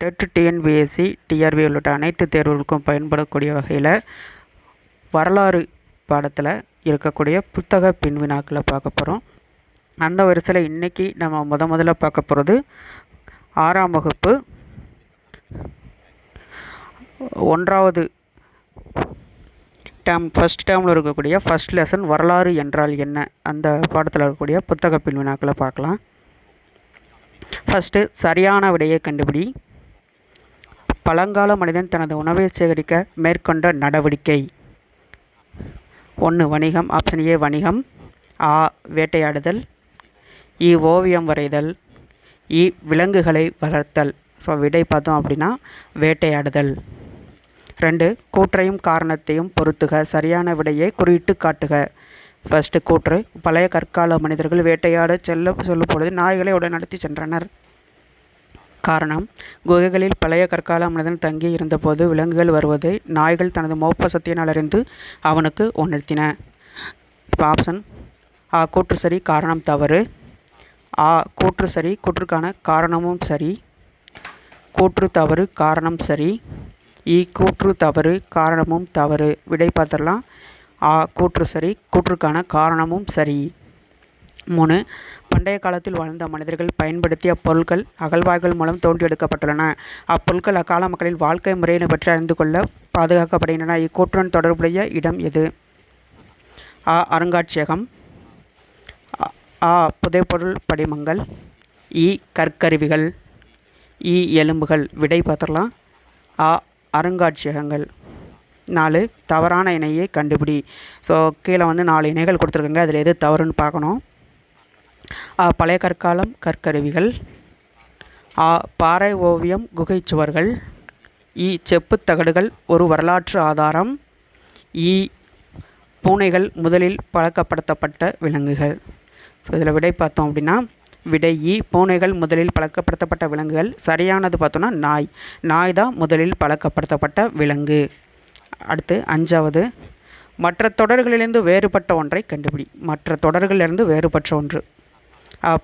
Dead, TNPSC, TRP உள்ளிட்ட அனைத்து தேர்வுகளுக்கும் பயன்படக்கூடிய வகையில் வரலாறு பாடத்தில் இருக்கக்கூடிய புத்தக பின்வினாக்களை பார்க்க போகிறோம். அந்த வரிசையில் இன்றைக்கி நம்ம முதல்ல பார்க்க போகிறது 6ஆம் வகுப்பு 1வது ஃபஸ்ட் டேர்மில் இருக்கக்கூடிய ஃபஸ்ட் லெசன் வரலாறு என்றால் என்ன, அந்த பாடத்தில் இருக்கக்கூடிய புத்தக பின்வினாக்களை பார்க்கலாம். ஃபஸ்ட்டு சரியான விடையை கண்டுபிடி. பழங்கால மனிதன் தனது உணவை சேகரிக்க மேற்கொண்ட நடவடிக்கை. 1 வணிகம். ஆப்ஷன் ஏ வணிகம். ஆ வேட்டையாடுதல். இ ஓவியம் வரைதல். இ விலங்குகளை வளர்த்தல். ஸோ விடை பார்த்தோம் அப்படின்னா வேட்டையாடுதல். 2 கூற்றையும் காரணத்தையும் பொறுத்துக. சரியான விடையை குறியிட்டு காட்டுக. ஃபஸ்ட்டு கூற்று, பழைய கற்கால மனிதர்கள் வேட்டையாட சொல்லும் பொழுது நாய்களை உடன் நடத்தி சென்றனர். காரணம், குகைகளில் பழைய கற்கால மனிதன் தங்கி இருந்தபோது விலங்குகள் வருவதை நாய்கள் தனது மோப்ப சக்தியினால் அறிந்து அவனுக்கு உணர்த்தின. இப்போ ஆப்ஷன் ஆ கூற்று சரி, காரணம் தவறு. ஆ கூற்று சரி, கூற்றுக்கான காரணமும் சரி. கூற்று தவறு, காரணம் சரி. இ கூற்று தவறு, காரணமும் தவறு. விடை பார்த்துடலாம். ஆ கூற்று சரி, கூற்றுக்கான காரணமும் சரி. 3 பண்டைய காலத்தில் வாழ்ந்த மனிதர்கள் பயன்படுத்திய பொருட்கள் அகழ்வாய்கள் மூலம் தோண்டி எடுக்கப்பட்டுள்ளன. அப்பொருட்கள் அக்கால மக்களின் வாழ்க்கை முறையினை பற்றி அறிந்து கொள்ள பாதுகாக்கப்படுகின்றன. இக்கூற்றுடன் தொடர்புடைய இடம் எது? ஆ அருங்காட்சியகம். ஆ புதைப்பொருள் படிமங்கள். இ கற்கருவிகள். இ எலும்புகள். விடை பார்த்துடலாம். ஆ அருங்காட்சியகங்கள். 4 தவறான இணையை கண்டுபிடி. ஸோ கீழே 4 இணைகள் கொடுத்துருக்காங்க, அதில் எது தவறுன்னு பார்க்கணும். பழைய கற்காலம் கற்கருவிகள். பாறை ஓவியம் குகை சுவர்கள். செப்புத் தகடுகள் ஒரு வரலாற்று ஆதாரம். பூனைகள் முதலில் பழக்கப்படுத்தப்பட்ட விலங்குகள். ஸோ இதில் விடை பார்த்தோம் அப்படின்னா விடை பூனைகள் முதலில் பழக்கப்படுத்தப்பட்ட விலங்குகள். சரியானது பார்த்தோன்னா நாய் தான் முதலில் பழக்கப்படுத்தப்பட்ட விலங்கு. அடுத்து 5வது, மற்ற தொடர்களிலிருந்து வேறுபட்ட ஒன்றை கண்டுபிடி. மற்ற தொடர்களிலிருந்து வேறுபட்ட ஒன்று.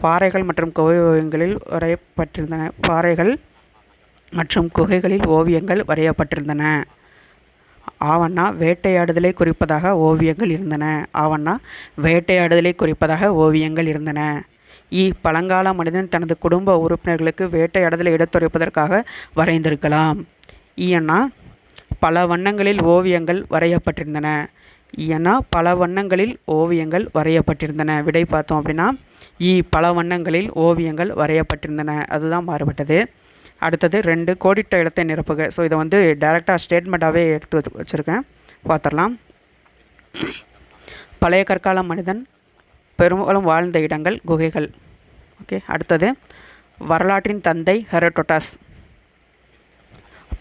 பாறைகள் மற்றும் குகை ஓவியங்களில் வரையப்பட்டிருந்தன. பாறைகள் மற்றும் குகைகளில் ஓவியங்கள் வரையப்பட்டிருந்தன. ஆவண்ணா வேட்டையாடுதலை குறிப்பதாக ஓவியங்கள் இருந்தன. வேட்டையாடுதலை குறிப்பதாக ஓவியங்கள் இருந்தன. பழங்கால மனிதன் தனது குடும்ப உறுப்பினர்களுக்கு வேட்டையாடுதலை எடுத்துரைப்பதற்காக வரைந்திருக்கலாம். அண்ணா பல வண்ணங்களில் ஓவியங்கள் வரையப்பட்டிருந்தன. பல வண்ணங்களில் ஓவியங்கள் வரையப்பட்டிருந்தன. விடை பார்த்தோம் அப்படின்னா பல வண்ணங்களில் ஓவியங்கள் வரையப்பட்டிருந்தன. அதுதான் மாறுபட்டது. அடுத்தது 2 கோடிட்ட இடத்தை நிரப்புக. ஸோ இதை டைரெக்டாக ஸ்டேட்மெண்ட்டாகவே எடுத்து வச்சுருக்கேன், பார்த்துடலாம். பழைய கற்கால மனிதன் பெரும்பாலும் வாழ்ந்த இடங்கள் குகைகள். ஓகே. அடுத்தது வரலாற்றின் தந்தை ஹெரோடோட்டஸ்.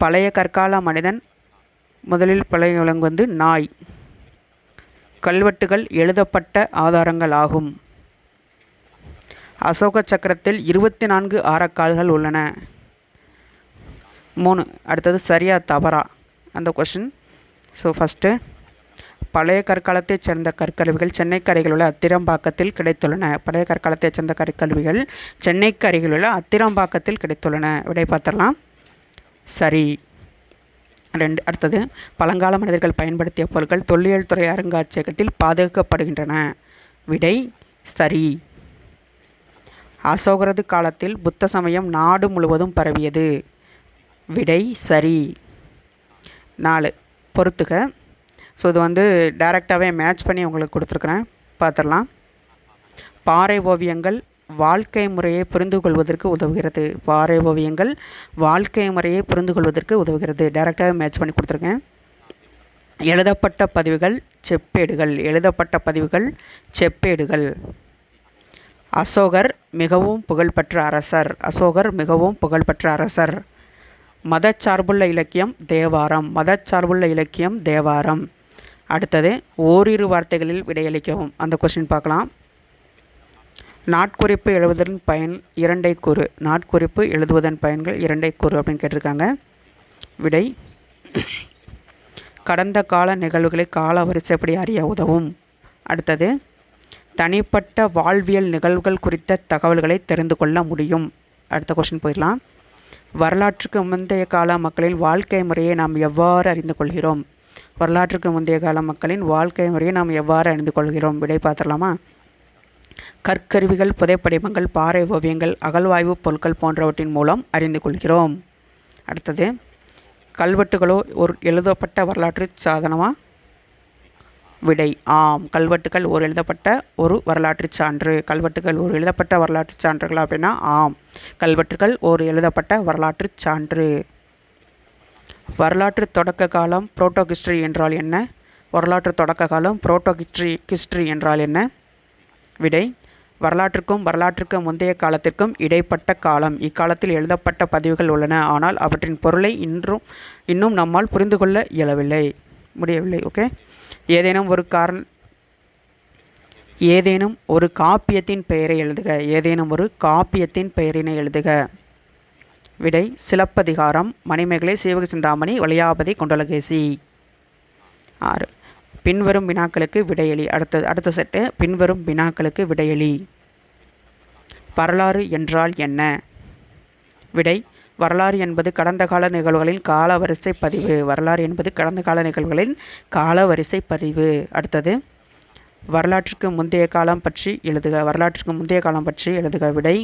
பழைய கற்கால மனிதன் முதலில் பழைய விலங்கு நாய். கல்வெட்டுகள் எழுதப்பட்ட ஆதாரங்கள் ஆகும். அசோக சக்கரத்தில் 24 ஆரக்கால்கள் உள்ளன. 3 அடுத்தது சரியா தவறா அந்த கொஷின். ஸோ ஃபஸ்ட்டு, பழைய கற்காலத்தைச் சேர்ந்த கற்கருவிகள் சென்னைக்கு அருகில் உள்ள அத்திரம்பாக்கத்தில் கிடைத்துள்ளன. பழைய கற்காலத்தைச் சேர்ந்த கற்கருவிகள் சென்னைக்கு அருகில் உள்ள அத்திரம்பாக்கத்தில் கிடைத்துள்ளன. விடை பார்த்துடலாம். சரி. 2 அடுத்தது, பழங்கால மனிதர்கள் பயன்படுத்திய பொருட்கள் தொல்லியல் துறை அருங்காட்சியகத்தில் பாதுகாக்கப்படுகின்றன. விடை சரி. அசோகரது காலத்தில் புத்த சமயம் நாடு முழுவதும் பரவியது. விடை சரி. 4 பொறுத்துக. ஸோ இது டைரெக்டாகவே மேட்ச் பண்ணி உங்களுக்கு கொடுத்துருக்குறேன், பார்த்துடலாம். பாறை ஓவியங்கள் வாழ்க்கை முறையை புரிந்து கொள்வதற்கு உதவுகிறது. பாறை ஓவியங்கள் வாழ்க்கை முறையை புரிந்து கொள்வதற்கு உதவுகிறது. டைரெக்டாகவே மேட்ச் பண்ணி கொடுத்துருக்கேன். எழுதப்பட்ட பதிவுகள் செப்பேடுகள். எழுதப்பட்ட பதிவுகள் செப்பேடுகள். அசோகர் மிகவும் புகழ்பெற்ற அரசர். அசோகர் மிகவும் புகழ்பெற்ற அரசர். மதச்சார்புள்ள இலக்கியம் தேவாரம். மதச்சார்புள்ள இலக்கியம் தேவாரம். அடுத்தது, ஓரிரு வார்த்தைகளில் விடையளிக்கவும். அந்த கொஸ்டின் பார்க்கலாம். நாட்குறிப்பு எழுதுவதன் பயன் 2 கூறு. நாட்குறிப்பு எழுதுவதன் பயன்கள் 2 கூறு அப்படின்னு கேட்டிருக்காங்க. விடை கடந்த கால நிகழ்வுகளை கால வரிசைப்படி அறிய உதவும். அடுத்தது, தனிப்பட்ட வாழ்வியல் நிகழ்வுகள் குறித்த தகவல்களை தெரிந்து கொள்ள முடியும். அடுத்த கொஸ்டின் போயிடலாம். வரலாற்றுக்கு முந்தைய கால மக்களின் வாழ்க்கை முறையை நாம் எவ்வாறு அறிந்து கொள்கிறோம்? வரலாற்றுக்கு முந்தைய கால மக்களின் வாழ்க்கை முறையை நாம் எவ்வாறு அறிந்து கொள்கிறோம்? விடை பார்த்துடலாமா? கற்கருவிகள், புதைப்படிமங்கள், பாறை ஓவியங்கள், அகழ்வாய்வு பொருட்கள் போன்றவற்றின் மூலம் அறிந்து கொள்கிறோம். அடுத்தது, கல்வெட்டுகளோ ஒரு எழுதப்பட்ட வரலாற்று சாதனமா? விடை ஆம். கல்வெட்டுகள் ஒரு எழுதப்பட்ட ஒரு வரலாற்று சான்று. கல்வெட்டுகள் ஒரு எழுதப்பட்ட வரலாற்று சான்றுகள் அப்படின்னா ஆம், கல்வெட்டுகள் ஒரு எழுதப்பட்ட வரலாற்று சான்று. வரலாற்று தொடக்க காலம் புரோட்டோ ஹிஸ்டரி என்றால் என்ன? வரலாற்று தொடக்க காலம் புரோட்டோ ஹிஸ்டரி என்றால் என்ன? விடை வரலாற்றுக்கும் முந்தைய காலத்திற்கும் இடைப்பட்ட காலம். இக்காலத்தில் எழுதப்பட்ட பதிவுகள் உள்ளன, ஆனால் அவற்றின் பொருளை இன்னும் நம்மால் புரிந்து கொள்ள முடியவில்லை. ஓகே. ஏதேனும் ஒரு காப்பியத்தின் பெயரை எழுதுக. ஏதேனும் ஒரு காப்பியத்தின் பெயரினை எழுதுக. விடை சிலப்பதிகாரம், மணிமேகலை, சீவக சிந்தாமணி, வளையாபதி, குண்டலகேசி. 6. பின்வரும் வினாக்களுக்கு விடையளி. அடுத்த செட்டு பின்வரும் வினாக்களுக்கு விடையளி. வரலாறு என்றால் என்ன? விடை வரலாறு என்பது கடந்த கால நிகழ்வுகளின் காலவரிசை பதிவு. வரலாறு என்பது கடந்த கால நிகழ்வுகளின் காலவரிசை பதிவு. அடுத்தது, வரலாற்றுக்கு முந்தைய காலம் பற்றி எழுதுக. வரலாற்றுக்கு முந்தைய காலம் பற்றி எழுதுக. விடை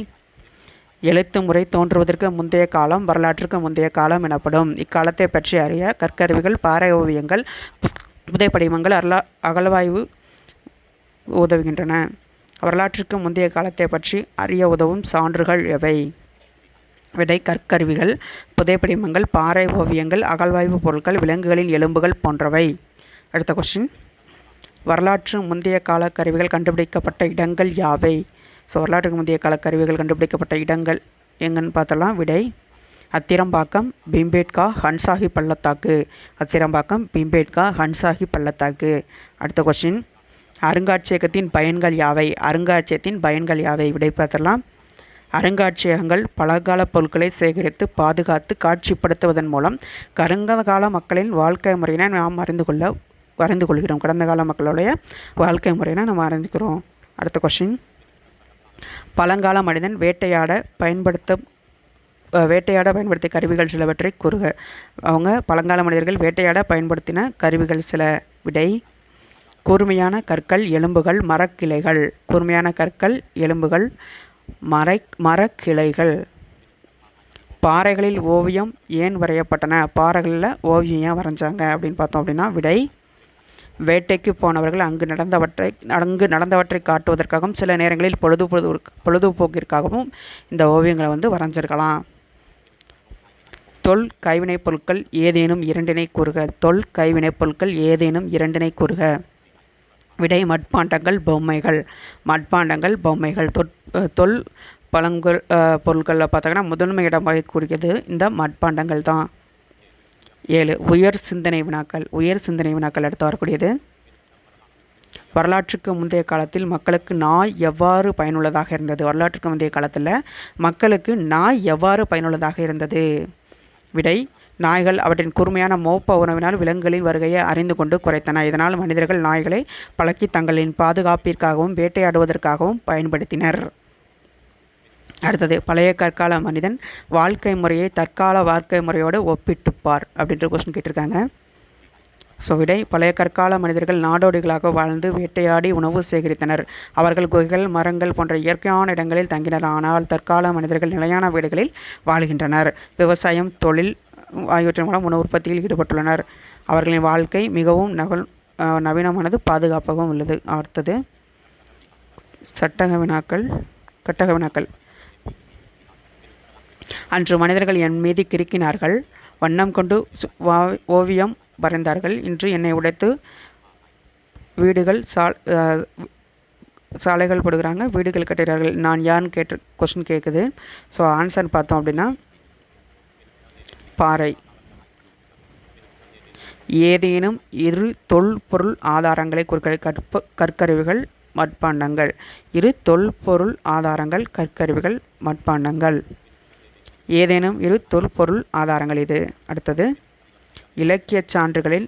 எழுத்து முறை தோன்றுவதற்கு முந்தைய காலம் வரலாற்றுக்கு முந்தைய காலம் எனப்படும். இக்காலத்தை பற்றி அறிய கற்கருவிகள், பாறை ஓவியங்கள், புதைப்படிமங்கள், அகழ்வாய்வு உதவுகின்றன. வரலாற்றுக்கு முந்தைய காலத்தை பற்றி அறிய உதவும் சான்றுகள் எவை? விடை கற்கருவிகள், புதைப்படிமங்கள், பாறை ஓவியங்கள், அகழ்வாய்வு பொருட்கள், விலங்குகளின் எலும்புகள் போன்றவை. அடுத்த கொஸ்டின், வரலாற்று முந்தைய கால கருவிகள் கண்டுபிடிக்கப்பட்ட இடங்கள் யாவை? ஸோ வரலாற்றுக்கு முந்தைய கால கருவிகள் கண்டுபிடிக்கப்பட்ட இடங்கள் எங்கன்னு பார்த்தலாம். விடை அத்திரம்பாக்கம், பீம்பேட்கா, ஹன்சாகி பள்ளத்தாக்கு. அத்திரம்பாக்கம், பீம்பேட்கா, ஹன்சாகி பள்ளத்தாக்கு. அடுத்த கொஸ்டின், அருங்காட்சியகத்தின் பயன்கள் யாவை? அருங்காட்சியகத்தின் பயன்கள் யாவை? விடை பார்த்தலாம். அருங்காட்சியகங்கள் பழங்கால பொருட்களை சேகரித்து பாதுகாத்து காட்சிப்படுத்துவதன் மூலம் கடந்த கால மக்களின் வாழ்க்கை முறையினை நாம் அறிந்து கொள்கிறோம். கடந்த கால மக்களுடைய வாழ்க்கை முறையினை நம்ம அறிந்துக்கிறோம். அடுத்த கொஸ்டின், பழங்கால மனிதன் வேட்டையாட பயன்படுத்திய கருவிகள் சிலவற்றை கூறுக. அவங்க பழங்கால மனிதர்கள் வேட்டையாட பயன்படுத்தின கருவிகள் சில. விடை கூர்மையான கற்கள், எலும்புகள், மரக்கிளைகள். கூர்மையான கற்கள், எலும்புகள், மரக்கிளைகள். பாறைகளில் ஓவியம் ஏன் வரையப்பட்டன? பாறைகளில் ஓவியம் ஏன் வரைஞ்சாங்க அப்படின்னு பார்த்தோம் அப்படின்னா, விடை வேட்டைக்கு போனவர்கள் அங்கு நடந்தவற்றை காட்டுவதற்காகவும் சில நேரங்களில் பொழுதுபோக்கிற்காகவும் இந்த ஓவியங்களை வரைஞ்சிருக்கலாம். தொல் கைவினைப் பொருட்கள் ஏதேனும் இரண்டினை கூறுக. தொல் கைவினைப் பொருட்கள் ஏதேனும் இரண்டினை கூறுக. விடை மட்பாண்டங்கள், பொம்மைகள். மட்பாண்டங்கள், பொம்மைகள். தொல் பொருட்களில் பார்த்தாங்கன்னா முதன்மை இடம் வகிக்கூடியது இந்த மட்பாண்டங்கள் தான். 7. உயர் சிந்தனை வினாக்கள். உயர் சிந்தனை வினாக்கள் அடுத்து வரக்கூடியது, வரலாற்றுக்கு முந்தைய காலத்தில் மக்களுக்கு நாய் எவ்வாறு பயனுள்ளதாக இருந்தது? வரலாற்றுக்கு முந்தைய காலத்தில் மக்களுக்கு நாய் எவ்வாறு பயனுள்ளதாக இருந்தது? விடை நாய்கள் அவற்றின் கூர்மையான மோப்ப உணவினால் விலங்குகளின் வருகையை அறிந்து கொண்டு குறைத்தன. இதனால் மனிதர்கள் நாய்களை பழக்கி தங்களின் பாதுகாப்பிற்காகவும் வேட்டையாடுவதற்காகவும் பயன்படுத்தினர். அடுத்தது, பழைய கற்கால மனிதன் வாழ்க்கை முறையை தற்கால வாழ்க்கை முறையோடு ஒப்பிட்டுப்பார் அப்படின்ற கொஸ்டின் கேட்டிருக்காங்க. ஸோ விடை பழைய கற்கால மனிதர்கள் நாடோடிகளாக வாழ்ந்து வேட்டையாடி உணவு சேகரித்தனர். அவர்கள் குகைகள், மரங்கள் போன்ற இயற்கையான இடங்களில் தங்கினர். ஆனால் தற்கால மனிதர்கள் நிலையான வீடுகளில் வாழ்கின்றனர். விவசாயம், தொழில் ஆகியவற்றின் மூலம் உணவு உற்பத்தியில் ஈடுபட்டுள்ளனர். அவர்களின் வாழ்க்கை மிகவும் நவீனமானது, பாதுகாப்பாகவும் உள்ளது. அடுத்தது, கட்டக வினாக்கள். அன்று மனிதர்கள் என் மீது கிறுக்கினார்கள், வண்ணம் கொண்டு ஓவியம் வரைந்தார்கள். இன்று என்னை உடைத்து வீடுகள் சாலைகள் போடுகிறாங்க, வீடுகள் கட்டுகிறார்கள். நான் யாருன்னு கொஸ்டின் கேட்குது. ஸோ ஆன்சர் பார்த்தோம் அப்படின்னா பாறை. ஏதேனும் இரு தொல்பொருள் ஆதாரங்களை குறிக்க. கற்கருவிகள், மட்பாண்டங்கள். இரு தொல்பொருள் ஆதாரங்கள், கற்கருவிகள், மட்பாண்டங்கள். ஏதேனும் இரு தொல்பொருள் ஆதாரங்கள் இது. அடுத்தது, இலக்கிய சான்றுகளில்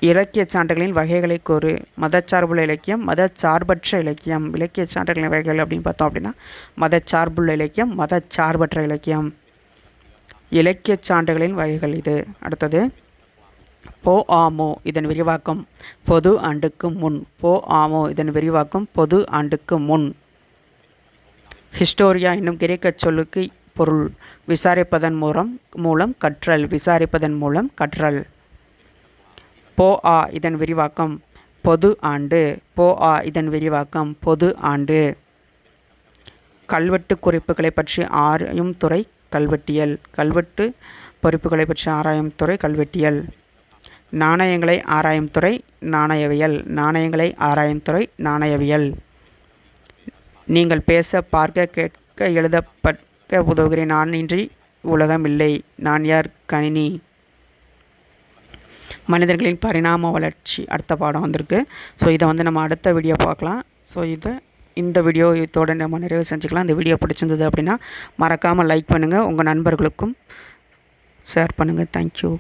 இலக்கிய சான்றுகளின் வகைகளை கூறு. மதச்சார்புள்ள இலக்கியம், மதச்சார்பற்ற இலக்கியம். இலக்கிய சான்றுகளின் வகைகள் அப்படின்னு பார்த்தோம் அப்படின்னா மதச்சார்புள்ள இலக்கியம், மதச்சார்பற்ற இலக்கியம். இலக்கிய சான்றுகளின் வகைகள் இது. அடுத்தது போ ஆமோ இதன் விரிவாக்கம் பொது ஆண்டுக்கு முன். போ ஆமோ இதன் விரிவாக்கம் பொது ஆண்டுக்கு முன். ஹிஸ்டோரியா என்னும் கிரேக்க சொல்லுக்கு பொருள் விசாரிப்பதன் மூலம் கற்றல். விசாரிப்பதன் மூலம் கற்றல். போ ஆ இதன் விரிவாக்கம் பொது ஆண்டு. போ ஆ இதன் விரிவாக்கம் பொது ஆண்டு. கல்வெட்டு குறிப்புகளை பற்றி ஆராயும் துறை கல்வெட்டியல். கல்வெட்டு பொறிப்புகளை பற்றி ஆராயும் துறை கல்வெட்டியல். நாணயங்களை ஆராயும் துறை நாணயவியல். நாணயங்களை ஆராயும் துறை நாணயவியல். நீங்கள் பேச, பார்க்க, கேட்க, எழுத, படிக்க உதவுகிறேன். நான் இன்றி உலகம் இல்லை. நான் யார்? கணினி. மனிதர்களின் பரிணாம வளர்ச்சி அடுத்த பாடம் வந்திருக்கு. ஸோ இதை நம்ம அடுத்த வீடியோ பார்க்கலாம். ஸோ இந்த வீடியோ இதோட நம்ம நிறைவு செஞ்சுக்கலாம். இந்த வீடியோ பிடிச்சிருந்தது அப்படின்னா மறக்காமல் லைக் பண்ணுங்கள், உங்கள் நண்பர்களுக்கும் ஷேர் பண்ணுங்கள். தேங்க்யூ.